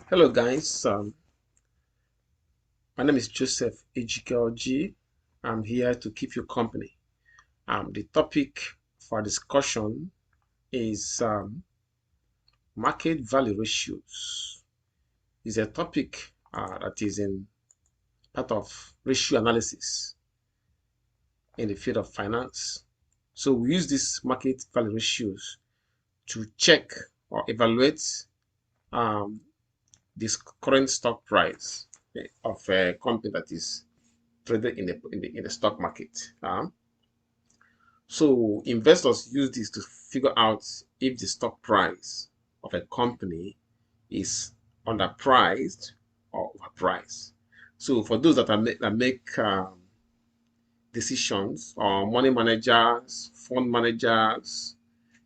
Hello guys, my name is Joseph Ejikeoji. I'm here to keep you company. The topic for discussion is market value ratios. It's a topic that is in part of ratio analysis in the field of finance. So we use these market value ratios to check or evaluate um, this current stock price of a company that is traded in the stock market. So investors use this to figure out if the stock price of a company is underpriced or overpriced. So for those that make decisions, or money managers, fund managers,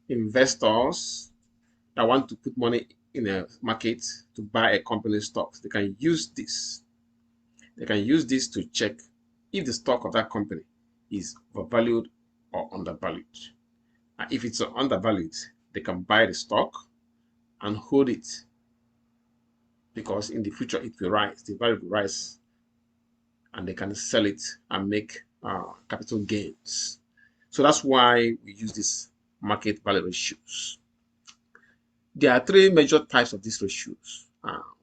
investors that want to put money in a market to buy a company's stocks, they can use this. They can use this to check if the stock of that company is overvalued or undervalued. And if it's undervalued, they can buy the stock and hold it, because in the future it will rise, the value will rise, and they can sell it and make capital gains. So that's why we use these market value ratios. There are three major types of these ratios.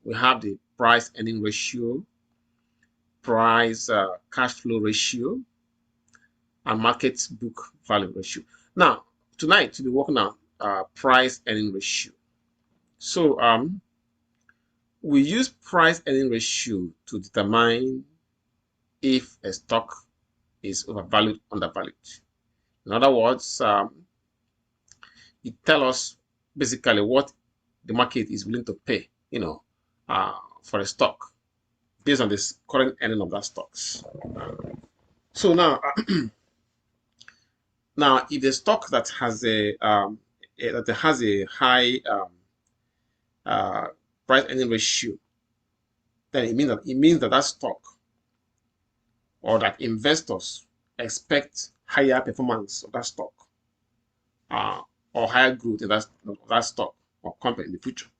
We have the price earning ratio, price cash flow ratio, and market book value ratio. Now, tonight we'll be working on price earning ratio. So we use price earning ratio to determine if a stock is overvalued, undervalued. In other words, it tells us basically what the market is willing to pay, for a stock based on this current earning of that stocks. So now, now if the stock that has a high price earning ratio, then it means that that stock, or that investors expect higher performance of that stock, or higher growth in that stock or company in the future.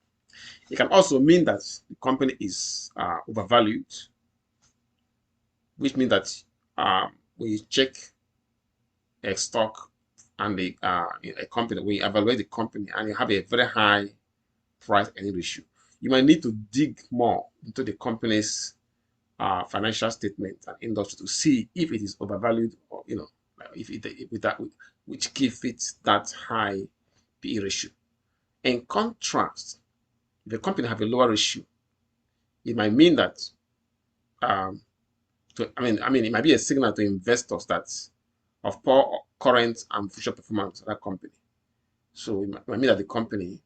It can also mean that the company is overvalued, which means that we check a stock and a company, we evaluate the company, and you have a very high price earning ratio. You might need to dig more into the company's financial statement and industry to see if it is overvalued, or which gives it that high PE ratio. In contrast, if the company have a lower ratio, it might mean that it might be a signal to investors that of poor current and future performance of that company. So it might mean that the company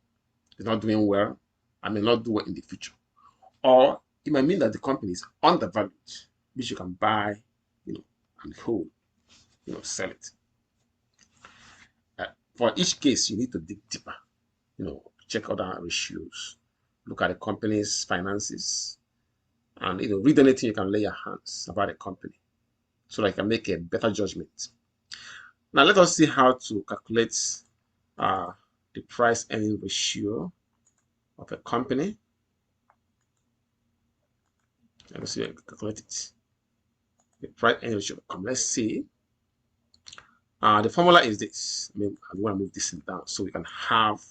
is not doing well and may not do well in the future. Or it might mean that the company is undervalued, which you can buy, and hold, sell it. For each case, you need to dig deeper, check other ratios, look at the company's finances, and read anything you can lay your hands about the company, so that you can make a better judgment. Now let us see how to calculate the price earning ratio of a company. Let us see how you calculate it. The price earning ratio of a company. Let's see. The formula is this. I want to move this down so we can have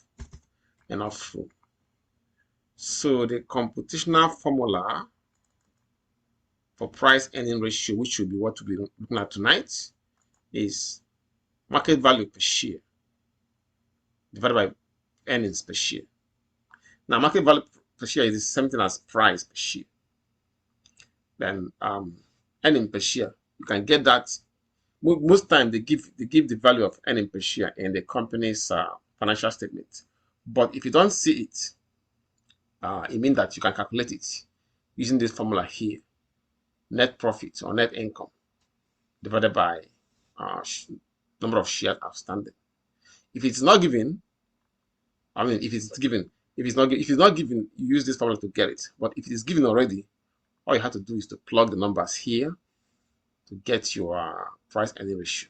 enough room. So the computational formula for price earning ratio, which should be what we'll be looking at tonight, is market value per share divided by earnings per share. Now, market value per share is the same thing as price per share. Then earning per share, you can get that. Most times they give the value of earning per share in the company's financial statement. But if you don't see it, it means that you can calculate it using this formula here: net profit or net income divided by number of shares outstanding. If it's not given, if it's given, if it's not given, you use this formula to get it. But if it is given already, all you have to do is to plug the numbers here to get your price earning ratio.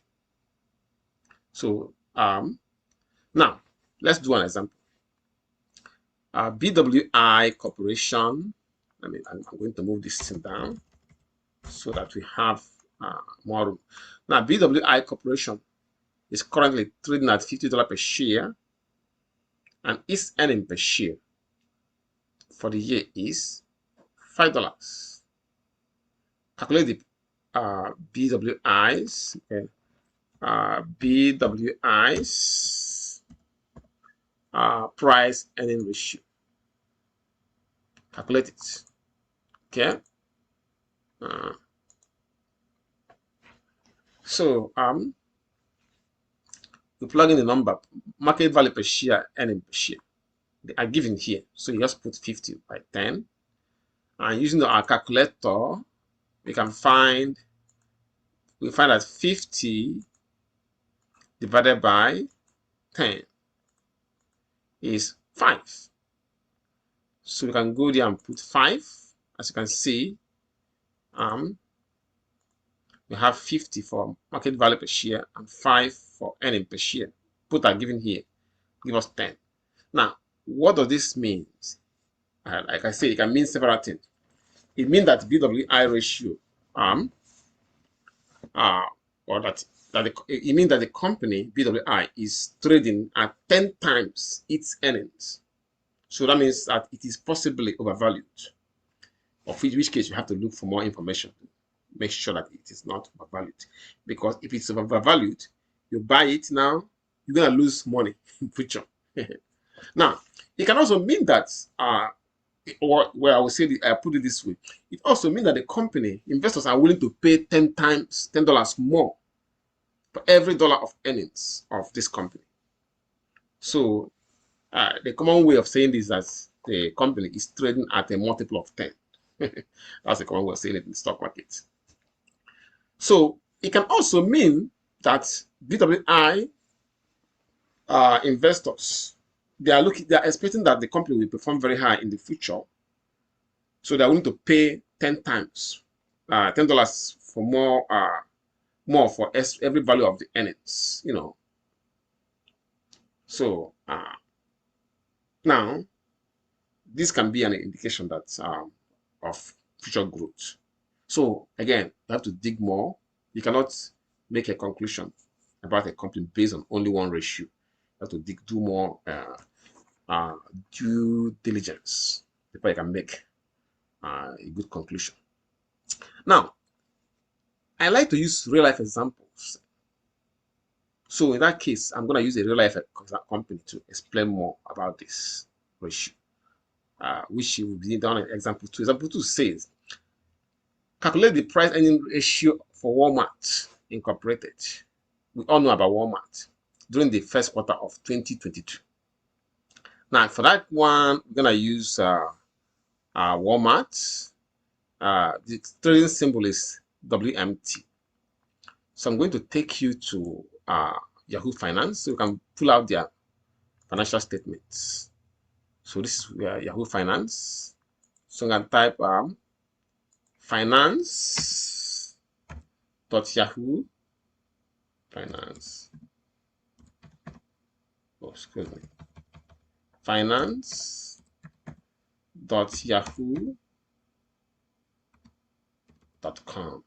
So now let's do an example. BWI Corporation. I'm going to move this thing down so that we have more room. Now, BWI Corporation is currently trading at $50 per share, and its earning per share for the year is $5. Calculate the BWI's. Okay. BWI's price earning ratio. Calculate it. Okay. So you plug in the number, market value per share, earning per share. They are given here. So you just put 50 by 10. And using our calculator, we find that 50 divided by 10 is 5. So we can go there and put 5. As you can see, we have 50 for market value per share and 5 for earning per share. Put are given here, give us 10. Now, what does this mean? Like I say, it can mean several things. It means that BWI ratio, it means that the company BWI is trading at 10 times its earnings. So that means that it is possibly overvalued. Of which case you have to look for more information to make sure that it is not overvalued. Because if it's overvalued, you buy it now, you're gonna lose money in future. Now, it can also mean that or where I will say I put it this way, it also means that the company investors are willing to pay $10 more for every dollar of earnings of this company. So the common way of saying this is that the company is trading at a multiple of 10. That's the common way of saying it in the stock market. So it can also mean that BWI investors, they are expecting that the company will perform very high in the future. So they're willing to pay 10 times, $10 for more for every value of the earnings, So now this can be an indication that of future growth. So again, you have to dig more. You cannot make a conclusion about a company based on only one ratio. You have to do more due diligence before you can make a good conclusion. Now, I like to use real life examples. So in that case, I'm going to use a real life company to explain more about this ratio, which will be done in example 2. Example 2 says, calculate the price earning ratio for Walmart Incorporated. We all know about Walmart during the first quarter of 2022. Now, for that one, we're going to use Walmart. The trading symbol is WMT. So I'm going to take you to Yahoo Finance so you can pull out their financial statements. So this is Yahoo Finance. So I'm going to type finance.yahoo finance. Oh, excuse me. finance.yahoo.com.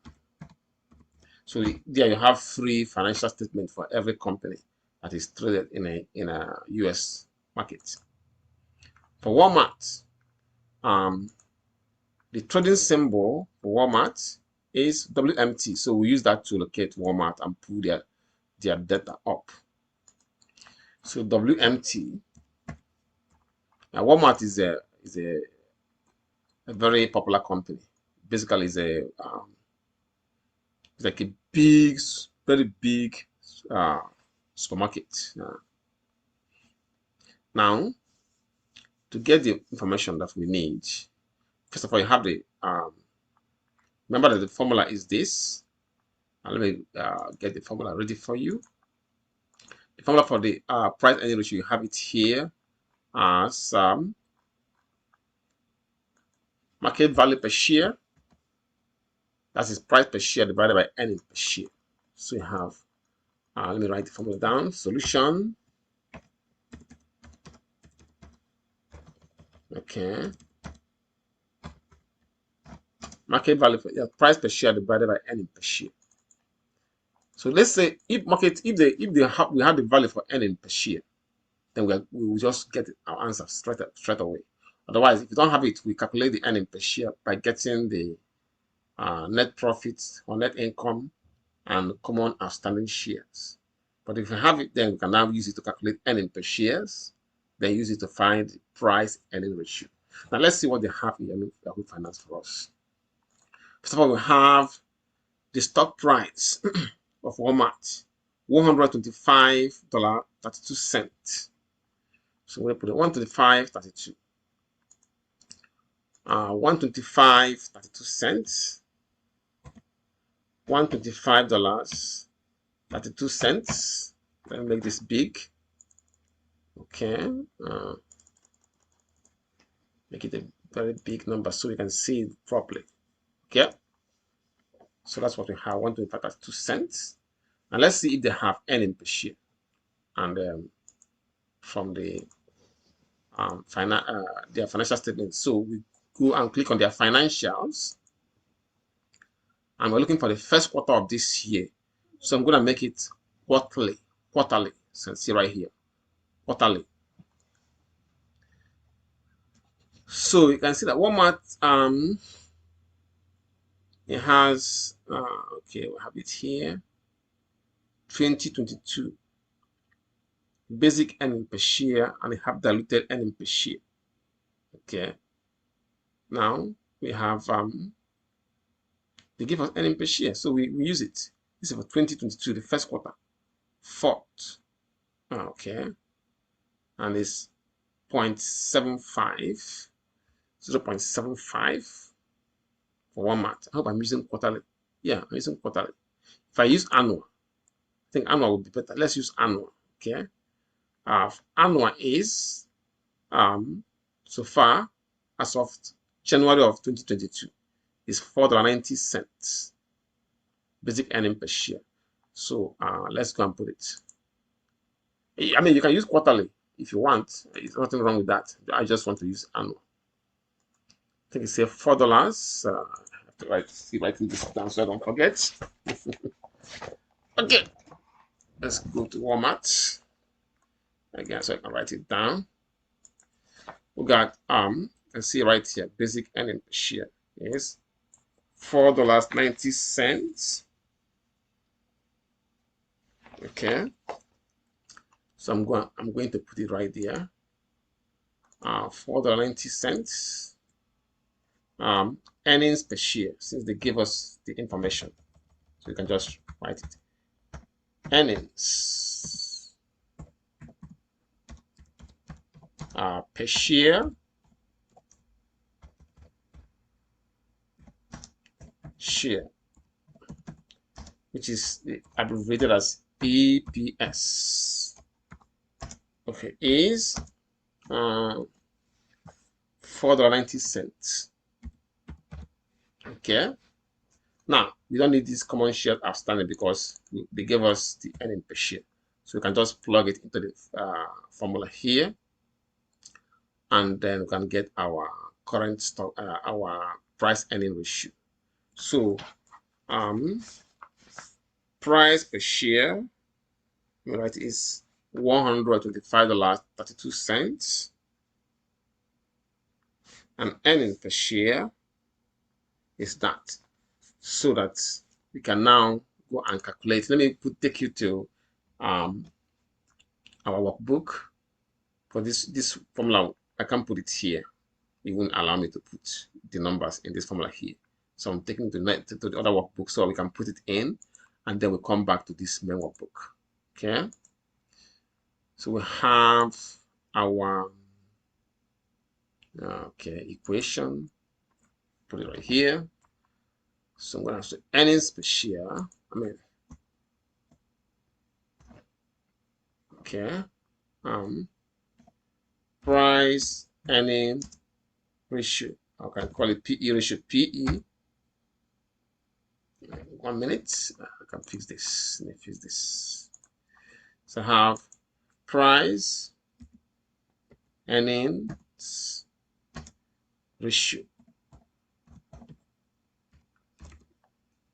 So there you have free financial statement for every company that is traded in a US market. For Walmart, the trading symbol for Walmart is WMT. So we use that to locate Walmart and pull their data up. So WMT. Now Walmart is a very popular company. Basically, it's like a big, very big supermarket. Now, to get the information that we need, first of all, you have the remember that the formula is this. Let me get the formula ready for you. The formula for the price earning ratio, you have it here as market value per share. That is price per share divided by earning per share. So you have, let me write the formula down. Solution Okay. Market value for price per share divided by earning per share. So let's say if we have the value for earning per share, then we will just get our answer straight away. Otherwise, if you don't have it, we calculate the earning per share by getting the net profits or net income and common outstanding shares. But if you have it, then we can now use it to calculate earning per shares, then use it to find the price earning ratio. Now let's see what they have in Yahoo Finance for us. First of all, we have the stock price of Walmart, $125.32. So we put it 125.32. 125.32. $125.32. Let me make this big. Okay. Make it a very big number so we can see it properly. Okay. So that's what we have, 125.32. And let's see if they have earning per share. And from the their financial statement. So we go and click on their financials. And we're looking for the first quarter of this year. So I'm going to make it quarterly. So see right here, quarterly. So you can see that Walmart, it has, okay, we have it here, 2022. Basic earning per share, and we have diluted earning per share. Okay. Now we have, they give us earning per share, so we use it. This is for 2022, the first quarter, fourth. Okay. And it's 0.75. 0.75 for Walmart. I hope I'm using quarterly. Yeah, I'm using quarterly. If I use annual, I think annual would be better. Let's use annual. Okay. Annual is so far as of January of 2022 is $4.90 basic earning per share. So let's go and put it. I mean, you can use quarterly if you want. There's nothing wrong with that. I just want to use annual. I think it's $4. I have to write this down so I don't forget. Okay, let's go to Walmart again so I can write it down. We got you can see right here, basic earning per share is $4.90. Okay, so I'm going to put it right there. $4.90. Earnings per share, since they give us the information, so you can just write it. Earnings per share which is abbreviated as EPS. Okay, is $4.90. Okay, now we don't need this common share outstanding because they gave us the earning per share, so we can just plug it into the formula here, and then we can get our current stock, our price earning ratio. So price per share, right, is $125.32, and earning per share is that. So that we can now go and calculate. Let me take you to our workbook. For this formula, I can't put it here. It won't allow me to put the numbers in this formula here. So I'm taking to the other workbook so we can put it in, and then we'll come back to this main workbook. Okay. So we have our equation. Put it right here. So I'm going to say earnings per share. Okay. Price earning ratio. I can call it PE ratio. PE. 1 minute. I can fix this. Let me fix this. So I have price earnings ratio,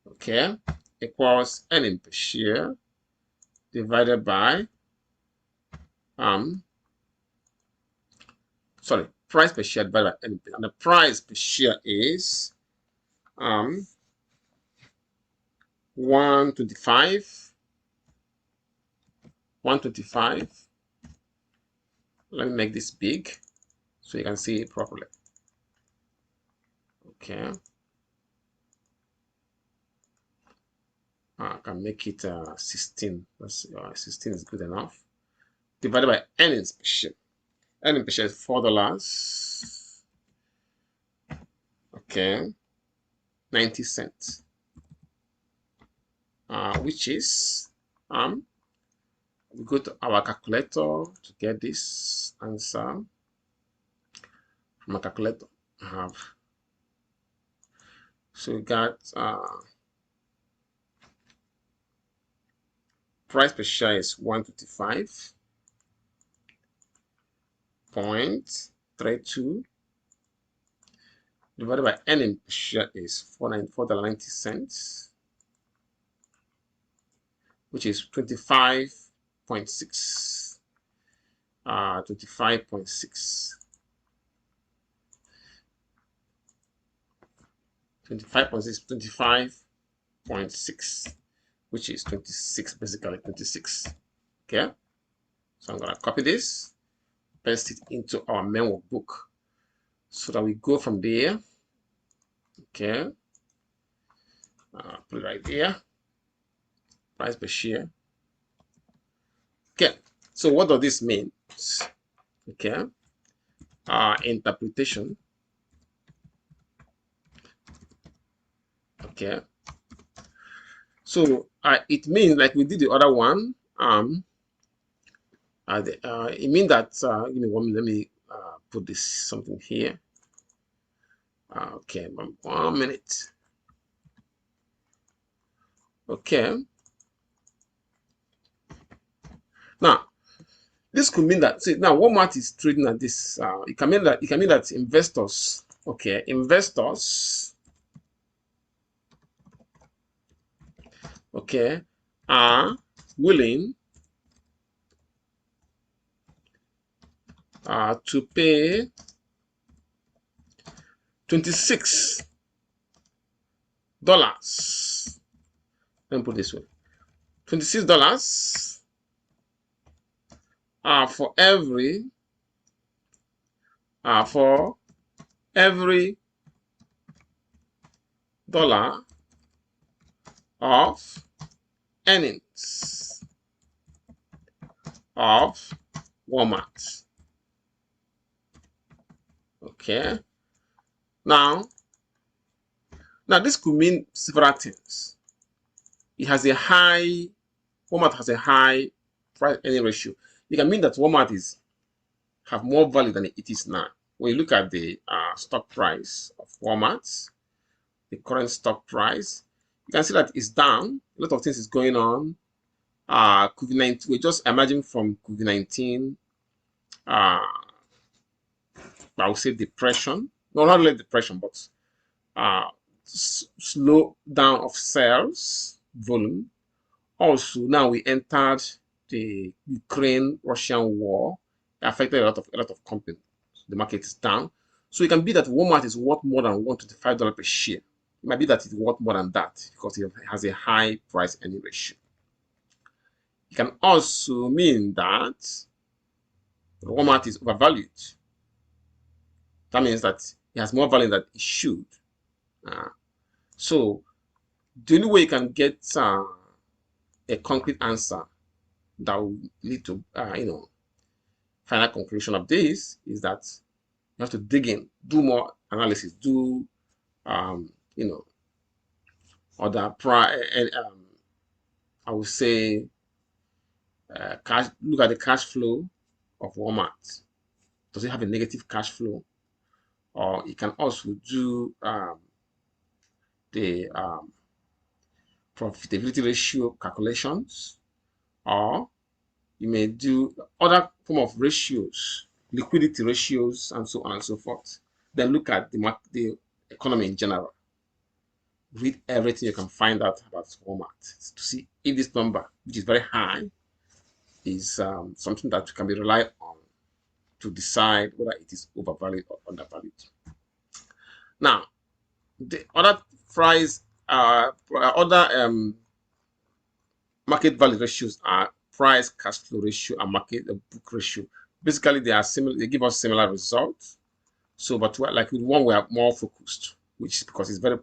okay, equals earning per share divided by price per share divided by earning per share. And the price per share is 125. Let me make this big so you can see it properly. Okay. I can make it 16. 16 is good enough. Divided by earnings per share. Earning per share is $4. Okay. 90 cents. Which is we go to our calculator to get this answer. From a calculator, so we got price per share is 125.32 divided by earning per share is $4.90, which is 25.6. 25.6. 25.6, which is 26, basically 26. Okay, so I'm gonna copy this, paste it into our main workbook so that we go from there. Okay, put it right there. Price per share. Okay, so what does this mean? Okay, interpretation. Okay, so it means, like we did the other one, it means that give me 1 minute, let me put this something here. Okay, 1 minute. Okay, now this could mean that, see, now Walmart is trading at this. It can mean that investors, okay, okay, are willing to pay $26. Let me put it this way: $26 for every dollar of earnings of Walmart. Okay. Now this could mean several things. Walmart has a high price earning ratio. It can mean that Walmart have more value than it is now. When you look at the stock price of Walmart, the current stock price, you can see that it's down. A lot of things is going on. COVID-19, we just emerging from COVID-19. I would say depression. No, not really depression, but slow down of sales volume. Also, now we entered the Ukraine-Russian war. It affected a lot of companies. The market is down. So it can be that Walmart is worth more than $125 per share. It might be that it's worth more than that because it has a high price earning ratio. It can also mean that Walmart is overvalued. That means that it has more value than it should. So the only way you can get a concrete answer that will lead to final conclusion of this is that you have to dig in, do more analysis, do other I would say look at the cash flow of Walmart. Does it have a negative cash flow? Or you can also do the profitability ratio calculations, or you may do other form of ratios, liquidity ratios, and so on and so forth. Then look at the economy in general. Read everything you can find out about Walmart to see if this number, which is very high, is something that can be relied on to decide whether it is overvalued or undervalued. Now, the other price, other market value ratios are price cash flow ratio and market book ratio. Basically, they are similar. They give us similar results. So, but like with one, we are more focused, which is because it's very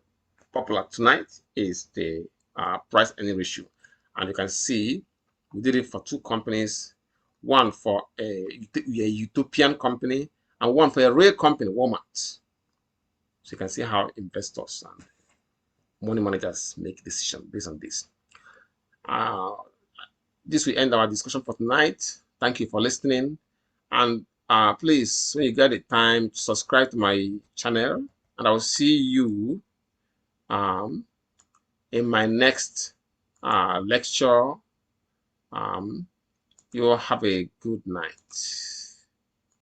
popular tonight, is the price earning ratio. And you can see we did it for two companies, one for a utopian company and one for a real company, Walmart. So you can see how investors and money managers make decisions based on this. This will end our discussion for tonight. Thank you for listening. And please, when you get the time, subscribe to my channel. And I will see you in my next lecture. You all have a good night.